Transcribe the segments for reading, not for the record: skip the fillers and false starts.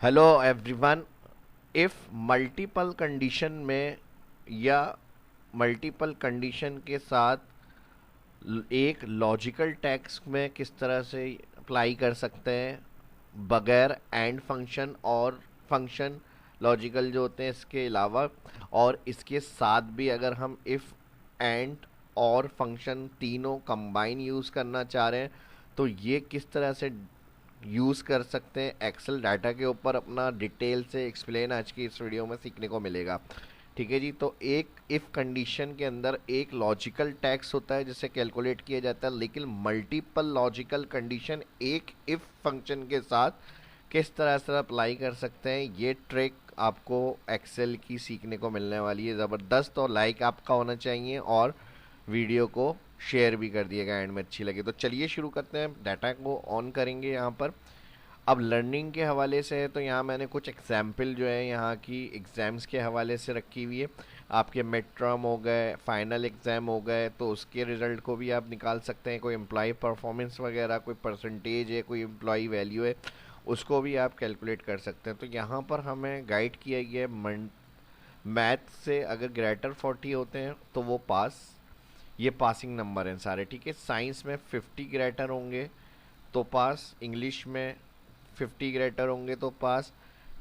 Hello everyone. If multiple condition में या multiple condition के साथ एक लॉजिकल टेक्स्ट में किस तरह से अप्लाई कर सकते हैं बगैर एंड फंक्शन और फंक्शन लॉजिकल जो होते हैं इसके अलावा, और इसके साथ भी अगर हम इफ एंड और फंक्शन तीनों कंबाइन यूज़ करना चाह रहे हैं तो ये किस तरह से यूज़ कर सकते हैं एक्सेल डाटा के ऊपर, अपना डिटेल से एक्सप्लेन आज की इस वीडियो में सीखने को मिलेगा। ठीक है जी। तो एक इफ़ कंडीशन के अंदर एक लॉजिकल टैक्स होता है जिसे कैलकुलेट किया जाता है, लेकिन मल्टीपल लॉजिकल कंडीशन एक इफ़ फंक्शन के साथ किस तरह से अप्लाई कर सकते हैं, ये ट्रिक आपको एक्सेल की सीखने को मिलने वाली है ज़बरदस्त। और लाइक आपका होना चाहिए और वीडियो को शेयर भी कर दिएगा एंड में अच्छी लगे तो। चलिए शुरू करते हैं। डाटा को ऑन करेंगे यहाँ पर। अब लर्निंग के हवाले से है तो यहाँ मैंने कुछ एग्जाम्पल जो है यहाँ की एग्ज़ाम्स के हवाले से रखी हुई है। आपके मिड टर्म हो गए, फाइनल एग्ज़ाम हो गए, तो उसके रिज़ल्ट को भी आप निकाल सकते हैं। कोई एम्प्लॉय परफॉर्मेंस वगैरह, कोई परसेंटेज है, कोई एम्प्लॉय वैल्यू है, उसको भी आप कैलकुलेट कर सकते हैं। तो यहाँ पर हमें गाइड किया गया है मैथ से अगर ग्रेटर 40 होते हैं तो वो पास, ये पासिंग नंबर हैं सारे। ठीक है। साइंस में 50 ग्रेटर होंगे तो पास, इंग्लिश में 50 ग्रेटर होंगे तो पास,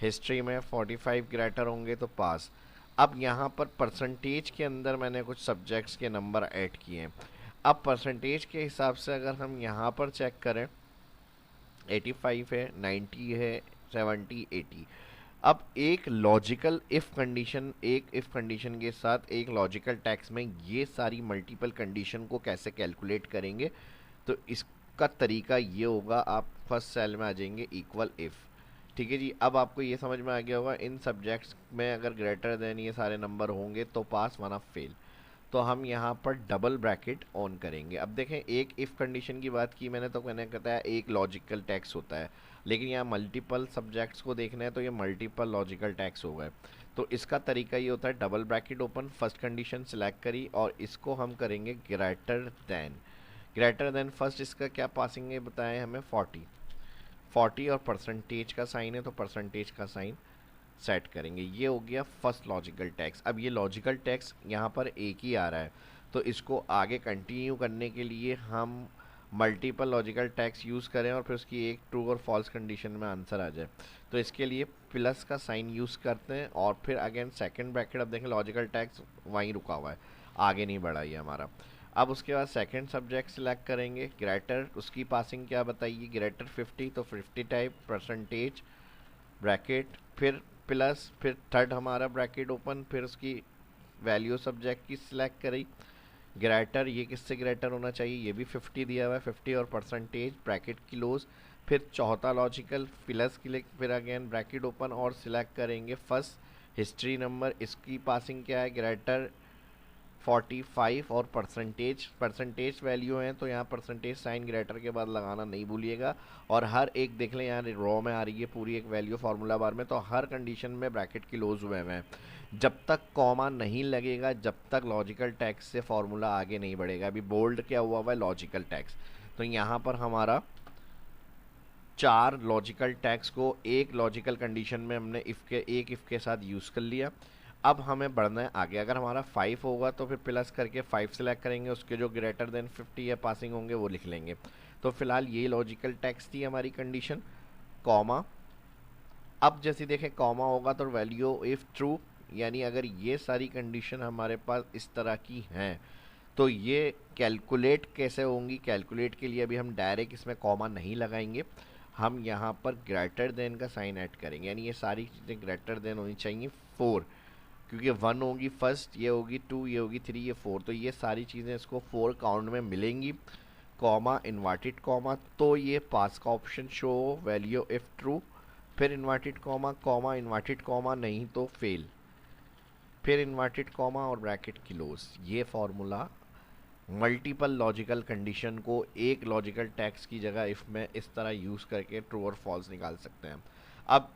हिस्ट्री में 45 ग्रेटर होंगे तो पास। अब यहाँ पर परसेंटेज के अंदर मैंने कुछ सब्जेक्ट्स के नंबर ऐड किए हैं। अब परसेंटेज के हिसाब से अगर हम यहाँ पर चेक करें, 85 है, 90 है, 70, 80। अब एक लॉजिकल इफ कंडीशन के साथ एक लॉजिकल टैक्स में ये सारी मल्टीपल कंडीशन को कैसे कैलकुलेट करेंगे, तो इसका तरीका ये होगा। आप फर्स्ट सेल में आ जाएंगे, इक्वल इफ। ठीक है जी। अब आपको ये समझ में आ गया होगा इन सब्जेक्ट्स में अगर ग्रेटर देन ये सारे नंबर होंगे तो पास वरना फेल। तो हम यहाँ पर डबल ब्रैकेट ऑन करेंगे। अब देखें, एक इफ़ कंडीशन की बात की मैंने, तो मैंने बताया एक लॉजिकल टैक्स होता है, लेकिन यहाँ मल्टीपल सब्जेक्ट्स को देखना है तो ये मल्टीपल लॉजिकल टैक्स हो गए। तो इसका तरीका ये होता है, double bracket open, first condition select करी और इसको हम करेंगे greater than. Greater than first इसका क्या पासिंग है बताएं हमें, 40। 40 और परसेंटेज का साइन है तो परसेंटेज का साइन सेट करेंगे। ये हो गया फर्स्ट लॉजिकल टैक्स। अब ये लॉजिकल टैक्स यहाँ पर एक ही आ रहा है, तो इसको आगे कंटिन्यू करने के लिए हम मल्टीपल लॉजिकल टैक्स यूज़ करें और फिर उसकी एक ट्रू और फॉल्स कंडीशन में आंसर आ जाए, तो इसके लिए प्लस का साइन यूज़ करते हैं और फिर अगेन सेकंड ब्रैकेट। अब देखें लॉजिकल टैक्स वहीं रुका हुआ है, आगे नहीं बढ़ा ये हमारा। अब उसके बाद सेकंड सब्जेक्ट सिलेक्ट करेंगे, ग्रेटर, उसकी पासिंग क्या बताइए, ग्रेटर 50 तो 50 टाइप, परसेंटेज ब्रैकेट, फिर प्लस, फिर थर्ड हमारा ब्रैकेट ओपन, फिर उसकी वैल्यू सब्जेक्ट की सिलेक्ट करी। ग्रेटर, ये किससे ग्रेटर होना चाहिए, ये भी 50 दिया हुआ है, 50 और परसेंटेज ब्रैकेट क्लोज। फिर चौथा लॉजिकल प्लस क्लिक, फिर अगेन ब्रैकेट ओपन और सिलेक्ट करेंगे फर्स्ट हिस्ट्री नंबर, इसकी पासिंग क्या है, ग्रेटर 45 और परसेंटेज वैल्यू है तो यहाँ परसेंटेज साइन ग्रेटर के बाद लगाना नहीं भूलिएगा। और हर एक देख लें, यहाँ रॉ में आ रही है पूरी एक वैल्यू फार्मूला बार में, तो हर कंडीशन में ब्रैकेट क्लोज हुए हैं। जब तक कॉमा नहीं लगेगा, जब तक लॉजिकल टैक्स से फार्मूला आगे नहीं बढ़ेगा। अभी बोल्ड क्या हुआ हुआ है, लॉजिकल टैक्स। तो यहाँ पर हमारा चार लॉजिकल टैक्स को एक लॉजिकल कंडीशन में हमने एक इफ के साथ यूज़ कर लिया। अब हमें बढ़ना है आगे। अगर हमारा 5 होगा तो फिर प्लस करके 5 सेलेक्ट करेंगे, उसके जो ग्रेटर देन 50 या पासिंग होंगे वो लिख लेंगे। तो फिलहाल ये लॉजिकल टैक्स थी हमारी कंडीशन, कॉमा। अब जैसे देखें कॉमा होगा तो वैल्यू इफ ट्रू, यानी अगर ये सारी कंडीशन हमारे पास इस तरह की हैं तो ये कैलकुलेट कैसे होंगी। कैलकुलेट के लिए अभी हम डायरेक्ट इसमें कॉमा नहीं लगाएंगे, हम यहाँ पर ग्रेटर देन का साइन ऐड करेंगे, यानी ये सारी चीज़ें ग्रेटर देन होनी चाहिए 4, क्योंकि 1 होगी फर्स्ट, ये होगी 2, ये होगी 3, ये 4, तो ये सारी चीज़ें इसको 4 काउंट में मिलेंगी। कॉमा, इन्वर्टेड कॉमा, तो ये पास का option show value if true, फिर inverted comma, comma, inverted comma नहीं तो फेल, फिर इन्वर्टेड कॉमा और ब्रैकेट क्लोज। ये फॉर्मूला मल्टीपल लॉजिकल कंडीशन को एक लॉजिकल टैक्स की जगह इफ में इस तरह यूज़ करके ट्रू और फॉल्स निकाल सकते हैं। अब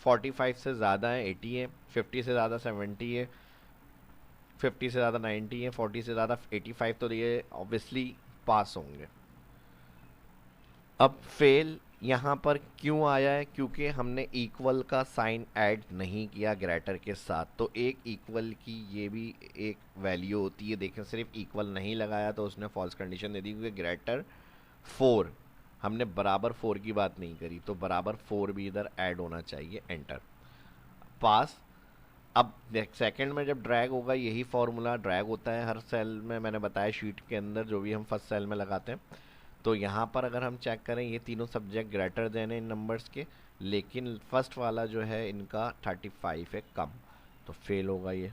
45 से ज़्यादा है 80 है, 50 से ज़्यादा 70 है, 50 से ज़्यादा 90 है, 40 से ज़्यादा 85, तो ये ऑब्वियसली पास होंगे। अब फेल यहाँ पर क्यों आया है? क्योंकि हमने इक्वल का साइन ऐड नहीं किया ग्रेटर के साथ। तो एक इक्वल की ये भी एक वैल्यू होती है। देखें, सिर्फ इक्वल नहीं लगाया तो उसने फॉल्स कंडीशन दे दी, क्योंकि ग्रेटर 4, हमने बराबर 4 की बात नहीं करी, तो बराबर 4 भी इधर ऐड होना चाहिए। एंटर, पास। अब सेकंड में जब ड्रैग होगा, यही फॉर्मूला ड्रैग होता है हर सेल में, मैंने बताया शीट के अंदर जो भी हम फर्स्ट सेल में लगाते हैं। तो यहाँ पर अगर हम चेक करें, ये तीनों सब्जेक्ट ग्रेटर देन है इन नंबर्स के, लेकिन फर्स्ट वाला जो है इनका 35 है कम, तो फेल होगा ये।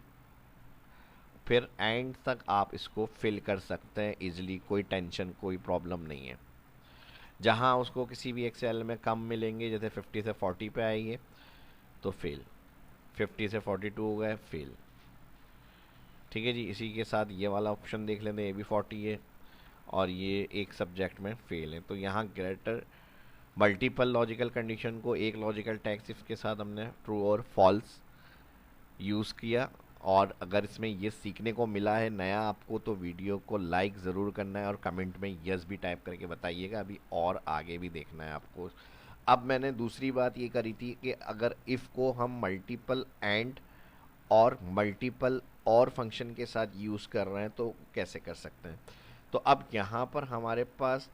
फिर एंड तक आप इसको फिल कर सकते हैं इजीली, कोई टेंशन कोई प्रॉब्लम नहीं है। जहाँ उसको किसी भी एक सेल में कम मिलेंगे, जैसे 50 से 40 पे आएंगे तो फेल, 50 से 42 हो गए फेल। ठीक है जी, इसी के साथ ये वाला ऑप्शन देख लेते हैं, ये भी 40 है और ये एक सब्जेक्ट में फेल है। तो यहाँ ग्रेटर मल्टीपल लॉजिकल कंडीशन को एक लॉजिकल टैक्स इफ के साथ हमने ट्रू और फॉल्स यूज़ किया। और अगर इसमें ये सीखने को मिला है नया आपको, तो वीडियो को लाइक ज़रूर करना है और कमेंट में यस भी टाइप करके बताइएगा, अभी और आगे भी देखना है आपको। अब मैंने दूसरी बात ये करी थी कि अगर इफ़ को हम मल्टीपल एंड और मल्टीपल और फंक्शन के साथ यूज़ कर रहे हैं तो कैसे कर सकते हैं। तो अब यहाँ पर हमारे पास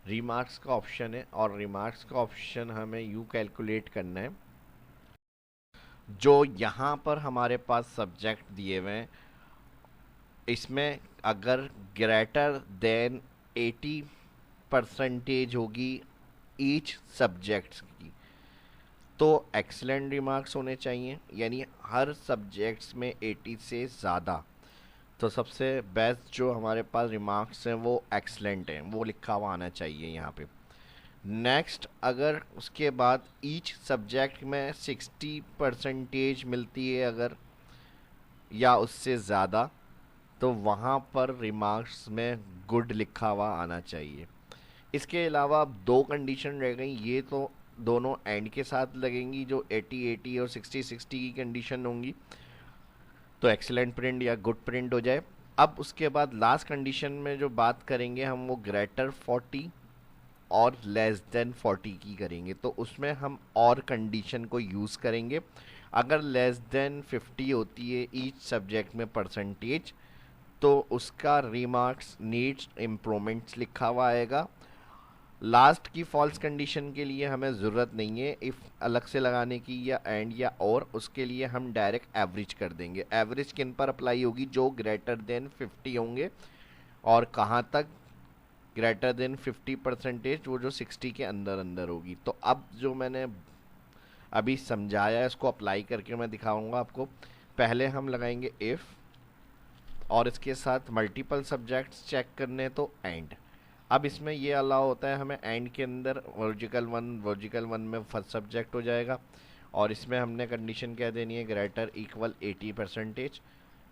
रिमार्क्स का ऑप्शन है, और रिमार्क्स का ऑप्शन हमें यू कैलकुलेट करना है। जो यहाँ पर हमारे पास सब्जेक्ट दिए हुए हैं, इसमें अगर ग्रेटर देन 80% होगी ईच सब्जेक्ट्स की, तो एक्सीलेंट रिमार्क्स होने चाहिए, यानी हर सब्जेक्ट्स में 80 से ज़्यादा। तो सबसे बेस्ट जो हमारे पास रिमार्क्स हैं वो एक्सीलेंट हैं, वो लिखा हुआ आना चाहिए यहाँ पे। नेक्स्ट, अगर उसके बाद ईच सब्जेक्ट में 60% मिलती है अगर, या उससे ज़्यादा, तो वहाँ पर रिमार्क्स में गुड लिखा हुआ आना चाहिए। इसके अलावा अब दो कंडीशन रह गई, ये तो दोनों एंड के साथ लगेंगी, जो 80-80 और 60-60 की कंडीशन होंगी, तो एक्सीलेंट प्रिंट या गुड प्रिंट हो जाए। अब उसके बाद लास्ट कंडीशन में जो बात करेंगे हम, वो ग्रेटर 40 और लेस देन 40 की करेंगे। तो उसमें हम और कंडीशन को यूज़ करेंगे। अगर लेस देन 50 होती है ईच सब्जेक्ट में परसेंटेज, तो उसका रिमार्क्स नीड्स इम्प्रूवमेंट्स लिखा हुआ आएगा। लास्ट की फॉल्स कंडीशन के लिए हमें ज़रूरत नहीं है इफ़ अलग से लगाने की या एंड या और, उसके लिए हम डायरेक्ट एवरेज कर देंगे। एवरेज किन पर अप्लाई होगी? जो ग्रेटर देन 50 होंगे, और कहाँ तक? ग्रेटर देन 50%, वो जो 60 के अंदर अंदर होगी। तो अब जो मैंने अभी समझाया है, इसको अप्लाई करके मैं दिखाऊंगा आपको। पहले हम लगाएंगे इफ़, और इसके साथ मल्टीपल सब्जेक्ट्स चेक करने तो एंड। अब इसमें ये अलाउ होता है हमें एंड के अंदर वर्जिकल वन में फर्स्ट सब्जेक्ट हो जाएगा, और इसमें हमने कंडीशन क्या देनी है? ग्रेटर इक्वल 80%,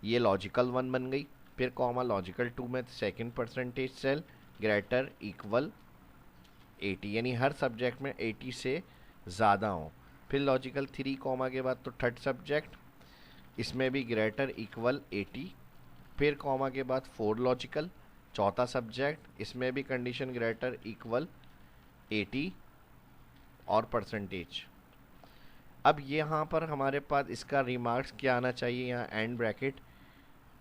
ये लॉजिकल वन बन गई। फिर कॉमा लॉजिकल 2 में second percentage cell greater equal 80, यानी हर सब्जेक्ट में 80 से ज़्यादा हो। फिर लॉजिकल 3 कॉमा के बाद तो थर्ड सब्जेक्ट, इसमें भी ग्रेटर इक्वल 80। फिर कॉमा के बाद 4 लॉजिकल, चौथा सब्जेक्ट, इसमें भी कंडीशन ग्रेटर इक्वल 80 और परसेंटेज। अब यहाँ पर हमारे पास इसका रिमार्क्स क्या आना चाहिए? यहाँ एंड ब्रैकेट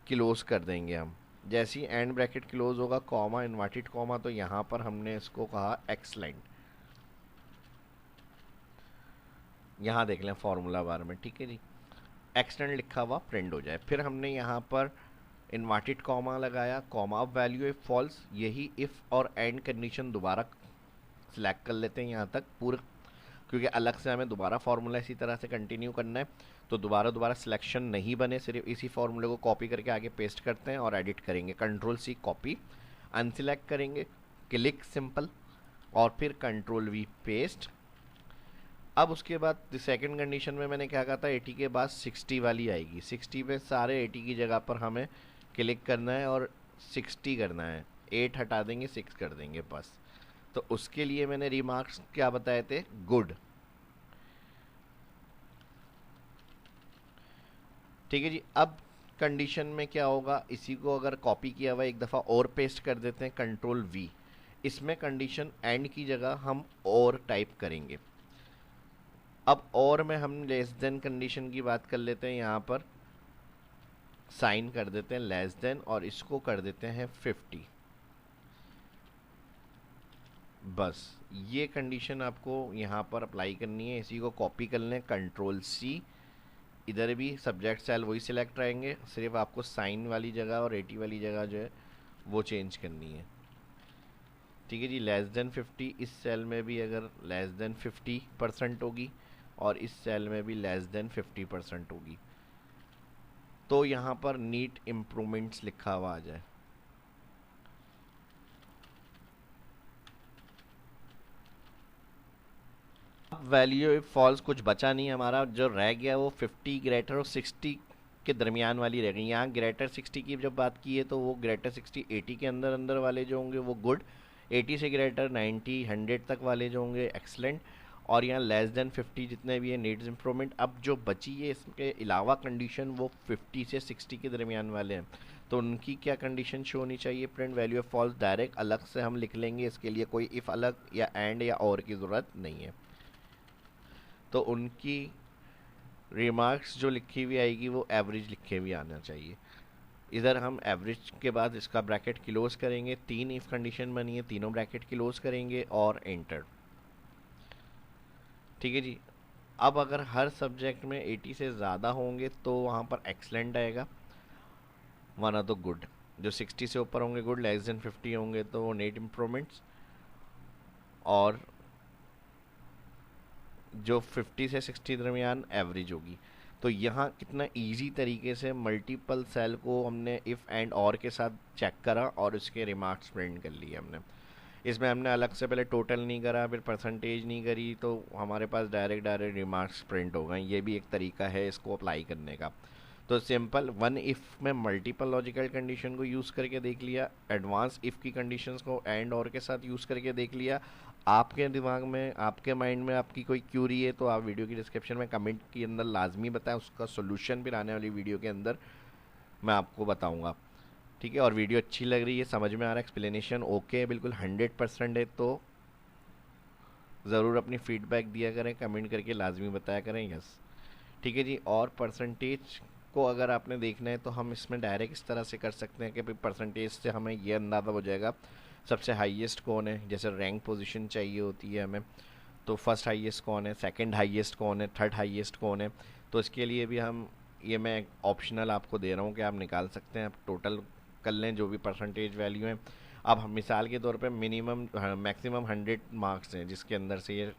क्लोज कर देंगे हम। जैसे ही एंड ब्रैकेट क्लोज होगा, कॉमा इन्वर्टेड कॉमा, तो यहाँ पर हमने इसको कहा एक्सलेंट। यहाँ देख लें फॉर्मूला बार में, ठीक है जी, एक्सलेंट लिखा हुआ प्रिंट हो जाए। फिर हमने यहाँ पर इन्वर्टेड कॉमा लगाया, comma of value if false. यही इफ़ और एंड कंडीशन दोबारा सिलेक्ट कर लेते हैं यहाँ तक पूरा, क्योंकि अलग से हमें दोबारा फार्मूला इसी तरह से कंटिन्यू करना है, तो दोबारा सिलेक्शन नहीं बने, सिर्फ इसी फार्मूले को कॉपी करके आगे पेस्ट करते हैं और एडिट करेंगे। कंट्रोल सी कॉपी, अनसिलेक्ट करेंगे, क्लिक सिंपल, और फिर कंट्रोल वी पेस्ट। अब उसके बाद सेकंड कंडीशन में मैंने क्या कहा था? 80 के बाद 60 वाली आएगी। 60 पे सारे 80 की जगह पर हमें क्लिक करना है और 60 करना है। 8 हटा देंगे, 6 कर देंगे बस। तो उसके लिए मैंने रिमार्क्स क्या बताए थे? गुड। ठीक है जी। अब कंडीशन में क्या होगा? इसी को अगर कॉपी किया हुआ एक दफ़ा और पेस्ट कर देते हैं, कंट्रोल वी। इसमें कंडीशन एंड की जगह हम और टाइप करेंगे। अब और में हम लेस देन कंडीशन की बात कर लेते हैं, यहाँ पर साइन कर देते हैं लेस देन और इसको कर देते हैं 50। बस ये कंडीशन आपको यहाँ पर अप्लाई करनी है। इसी को कॉपी कर लें, कंट्रोल सी, इधर भी सब्जेक्ट सेल वही सिलेक्ट रहेंगे, सिर्फ आपको साइन वाली जगह और 80 वाली जगह जो है वो चेंज करनी है। ठीक है जी, लेस देन 50 इस सेल में भी अगर लेस देन 50% होगी और इस सेल में भी लेस देन 50% होगी, तो यहाँ पर नीट इम्प्रूवमेंट्स लिखा हुआ आ जाए। वैल्यू फॉल्स कुछ बचा नहीं, हमारा जो रह गया वो 50 ग्रेटर और 60 के दरमियान वाली रह गई। यहाँ ग्रेटर 60 की जब बात की है तो वो ग्रेटर 60 80 के अंदर अंदर वाले जो होंगे वो गुड, 80 से ग्रेटर 90 100 तक वाले जो होंगे एक्सलेंट, और यहाँ लेस देन 50 जितने भी है नीड्स इम्प्रूवमेंट। अब जो बची है इसके अलावा कंडीशन वो 50 से 60 के दरमियान वाले हैं, तो उनकी क्या कंडीशन शो होनी चाहिए? Print value of false direct अलग से हम लिख लेंगे, इसके लिए कोई इफ़ अलग या एंड या और की ज़रूरत नहीं है। तो उनकी रिमार्क्स जो लिखी हुई आएगी वो एवरेज लिखे हुए आना चाहिए। इधर हम एवरेज के बाद इसका ब्रैकेट क्लोज करेंगे, 3 इफ कंडीशन बनी है, तीनों ब्रैकेट क्लोज करेंगे और एंटर। ठीक है जी। अब अगर हर सब्जेक्ट में 80 से ज़्यादा होंगे तो वहाँ पर एक्सलेंट आएगा, वरना तो गुड। जो 60 से ऊपर होंगे गुड, लेस देन 50 होंगे तो वो नेट इम्प्रूवमेंट्स, और जो 50 से 60 दरमियान एवरेज होगी। तो यहाँ कितना इजी तरीके से मल्टीपल सेल को हमने इफ़ एंड और के साथ चेक करा और उसके रिमार्क्स प्रिंट कर लिए हमने। इसमें हमने अलग से पहले टोटल नहीं करा, फिर परसेंटेज नहीं करी, तो हमारे पास डायरेक्ट रिमार्क्स प्रिंट हो गए। ये भी एक तरीका है इसको अप्लाई करने का। तो सिंपल वन इफ़ में मल्टीपल लॉजिकल कंडीशन को यूज़ करके देख लिया, एडवांस इफ़ की कंडीशंस को एंड और के साथ यूज़ करके देख लिया। आपके दिमाग में, आपके माइंड में आपकी कोई क्यूरी है तो आप वीडियो की डिस्क्रिप्शन में कमेंट के अंदर लाजमी बताएं, उसका सोल्यूशन फिर आने वाली वीडियो के अंदर मैं आपको बताऊंगा। ठीक है, और वीडियो अच्छी लग रही है, समझ में आ रहा है, एक्सप्लेनेशन ओके है, बिल्कुल 100% है, तो ज़रूर अपनी फीडबैक दिया करें, कमेंट करके लाजमी बताया करें यस। ठीक है जी। और परसेंटेज को अगर आपने देखना है तो हम इसमें डायरेक्ट इस तरह से कर सकते हैं कि भाई परसेंटेज से हमें ये अंदाज़ा हो जाएगा सबसे हाईएस्ट कौन है। जैसे रैंक पोजीशन चाहिए होती है हमें, तो फर्स्ट हाईएस्ट कौन है, सेकंड हाईएस्ट कौन है, थर्ड हाईएस्ट कौन है। तो इसके लिए भी हम, ये मैं ऑप्शनल आपको दे रहा हूँ कि आप निकाल सकते हैं, आप टोटल कर लें जो भी परसेंटेज वैल्यू है। अब हम मिसाल के तौर पे मिनिमम मैक्सिमम 100 मार्क्स हैं जिसके अंदर से ये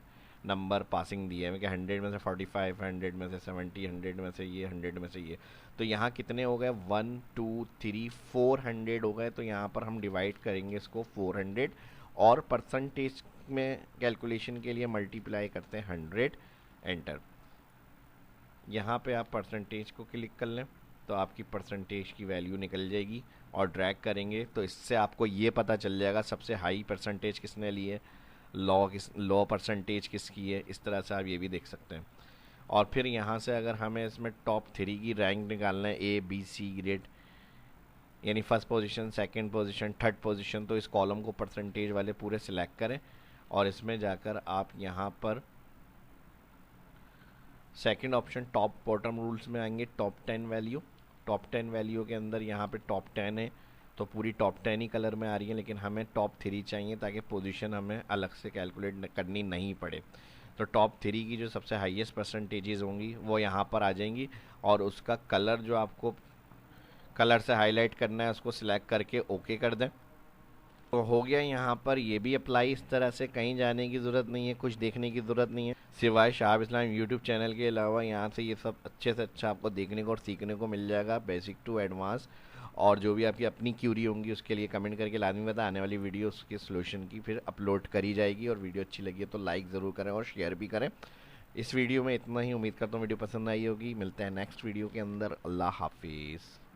नंबर पासिंग दिए हैं कि 100 में से 45, 100 में से 70, 100 में से ये, 100 में से ये। तो यहाँ कितने हो गए? 1 2 3 400 हो गए। तो यहाँ पर हम डिवाइड करेंगे इसको 400 और परसेंटेज में कैलकुलेशन के लिए मल्टीप्लाई करते हैं 100, एंटर। यहाँ पे आप परसेंटेज को क्लिक कर लें तो आपकी परसेंटेज की वैल्यू निकल जाएगी, और ड्रैग करेंगे तो इससे आपको ये पता चल जाएगा सबसे हाई परसेंटेज किसने ली है, लो परसेंटेज किसकी है। इस तरह से आप ये भी देख सकते हैं। और फिर यहाँ से अगर हमें इसमें टॉप 3 की रैंक निकालना है, ए बी सी ग्रेड, यानी first position, second position, third position, तो इस कॉलम को परसेंटेज वाले पूरे सिलेक्ट करें और इसमें जाकर आप यहाँ पर second option top bottom rules में आएंगे, टॉप 10 वैल्यू। टॉप 10 वैल्यू के अंदर यहाँ पे टॉप 10 है तो पूरी टॉप 10 ही कलर में आ रही है, लेकिन हमें टॉप 3 चाहिए ताकि पोजीशन हमें अलग से कैलकुलेट करनी नहीं पड़े। तो टॉप 3 की जो सबसे हाईएस्ट परसेंटेजेस होंगी वो यहाँ पर आ जाएंगी, और उसका कलर जो आपको कलर से हाईलाइट करना है उसको सिलेक्ट करके ओके कर दें। तो हो गया यहाँ पर ये भी अप्लाई। इस तरह से कहीं जाने की ज़रूरत नहीं है, कुछ देखने की ज़रूरत नहीं है, सिवाय शाह इस्लाम यूट्यूब चैनल के अलावा। यहाँ से ये सब अच्छे से अच्छा आपको देखने को और सीखने को मिल जाएगा, बेसिक टू एडवांस। और जो भी आपकी अपनी क्यूरी होंगी उसके लिए कमेंट करके लाजमी बता, आने वाली वीडियो उसके सोल्यूशन की फिर अपलोड करी जाएगी। और वीडियो अच्छी लगी है तो लाइक ज़रूर करें और शेयर भी करें। इस वीडियो में इतना ही, उम्मीद करता हूँ वीडियो पसंद आई होगी। मिलते हैं नेक्स्ट वीडियो के अंदर। अल्लाह हाफिज़।